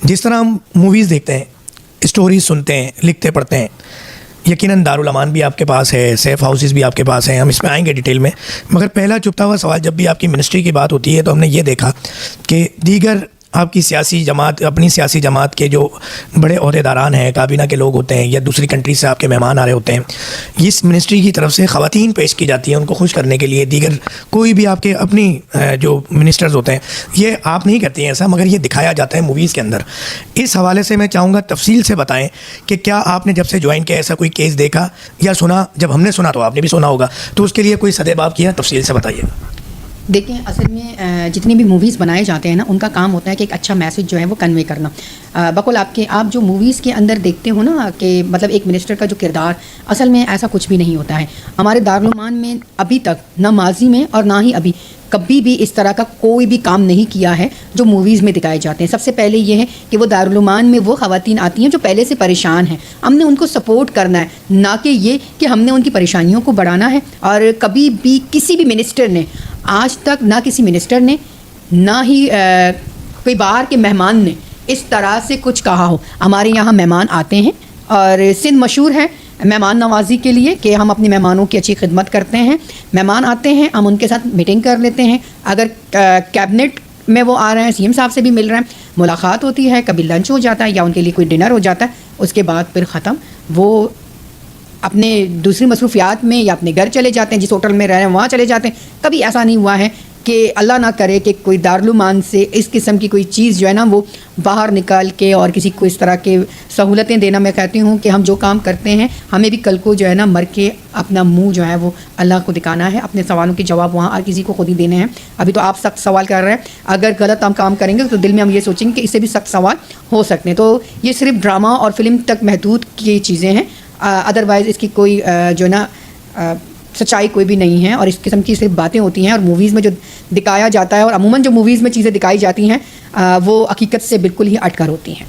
جس طرح ہم موویز دیکھتے ہیں، اسٹوریز سنتے ہیں، لکھتے پڑھتے ہیں، یقیناً دارالامان بھی آپ کے پاس ہے، سیف ہاؤسز بھی آپ کے پاس ہیں، ہم اس میں آئیں گے ڈیٹیل میں، مگر پہلا چپتا ہوا سوال جب بھی آپ کی منسٹری کی بات ہوتی ہے تو ہم نے یہ دیکھا کہ دیگر آپ کی سیاسی جماعت، اپنی سیاسی جماعت کے جو بڑے عہدیداران ہیں، کابینہ کے لوگ ہوتے ہیں یا دوسری کنٹری سے آپ کے مہمان آ رہے ہوتے ہیں، اس منسٹری کی طرف سے خواتین پیش کی جاتی ہیں ان کو خوش کرنے کے لیے، دیگر کوئی بھی آپ کے اپنی جو منسٹرز ہوتے ہیں، یہ آپ نہیں کرتی ہیں ایسا، مگر یہ دکھایا جاتا ہے موویز کے اندر۔ اس حوالے سے میں چاہوں گا تفصیل سے بتائیں کہ کیا آپ نے جب سے جوائن کیا ایسا کوئی کیس دیکھا یا سنا؟ جب ہم نے سنا تو آپ نے بھی سنا ہوگا، تو اس کے لیے کوئی سدباب کیا؟ تفصیل سے بتائیے۔ دیکھیں، اصل میں جتنی بھی موویز بنائے جاتے ہیں نا، ان کا کام ہوتا ہے کہ ایک اچھا میسج جو ہے وہ کنوے کرنا۔ بقول آپ جو موویز کے اندر دیکھتے ہو نا کہ مطلب ایک منسٹر کا جو کردار، اصل میں ایسا کچھ بھی نہیں ہوتا ہے۔ ہمارے دارالعلومان میں ابھی تک نہ ماضی میں اور نہ ہی ابھی کبھی بھی اس طرح کا کوئی بھی کام نہیں کیا ہے جو موویز میں دکھائے جاتے ہیں۔ سب سے پہلے یہ ہے کہ وہ دارالعلومان میں وہ خواتین آتی ہیں جو پہلے سے پریشان ہیں، ہم نے ان کو سپورٹ کرنا ہے، نہ کہ یہ کہ ہم نے ان کی پریشانیوں کو بڑھانا ہے۔ اور کبھی بھی کسی بھی منسٹر نے آج تک، نہ کسی منسٹر نے، نہ ہی کوئی باہر کے مہمان نے اس طرح سے کچھ کہا ہو۔ ہمارے یہاں مہمان آتے ہیں اور سندھ مشہور ہے مہمان نوازی کے لیے کہ ہم اپنے مہمانوں کی اچھی خدمت کرتے ہیں۔ مہمان آتے ہیں، ہم ان کے ساتھ میٹنگ کر لیتے ہیں، اگر کیبنٹ میں وہ آ رہے ہیں، سی ایم صاحب سے بھی مل رہے ہیں، ملاقات ہوتی ہے، کبھی لنچ ہو جاتا ہے یا ان کے لیے کوئی ڈنر ہو جاتا ہے، اس کے بعد پھر ختم، وہ اپنے دوسری مصروفیات میں یا اپنے گھر چلے جاتے ہیں، جس ہوٹل میں رہ رہے ہیں وہاں چلے جاتے ہیں۔ کبھی ایسا نہیں ہوا ہے کہ اللہ نہ کرے کہ کوئی دارالعلومان سے اس قسم کی کوئی چیز جو ہے نا وہ باہر نکال کے اور کسی کو اس طرح کے سہولتیں دینا۔ میں کہتی ہوں کہ ہم جو کام کرتے ہیں ہمیں بھی کل کو جو ہے نا مر کے اپنا منہ جو ہے وہ اللہ کو دکھانا ہے، اپنے سوالوں کے جواب وہاں ہر کسی کو خود ہی دینے ہیں۔ ابھی تو آپ سخت سوال کر رہے ہیں، اگر غلط ہم کام کریں گے تو دل میں ہم یہ سوچیں گے کہ اس سے بھی سخت سوال ہو سکتے ہیں۔ تو یہ صرف ڈرامہ اور فلم تک محدود کی چیزیں ہیں، ادروائز اس کی کوئی جو ہے نا سچائی کوئی بھی نہیں ہے، اور اس قسم کی صرف باتیں ہوتی ہیں۔ اور موویز میں جو دکھایا جاتا ہے، اور عموماً جو موویز میں چیزیں دکھائی جاتی ہیں وہ حقیقت سے بالکل ہی ہٹ کر ہوتی ہیں۔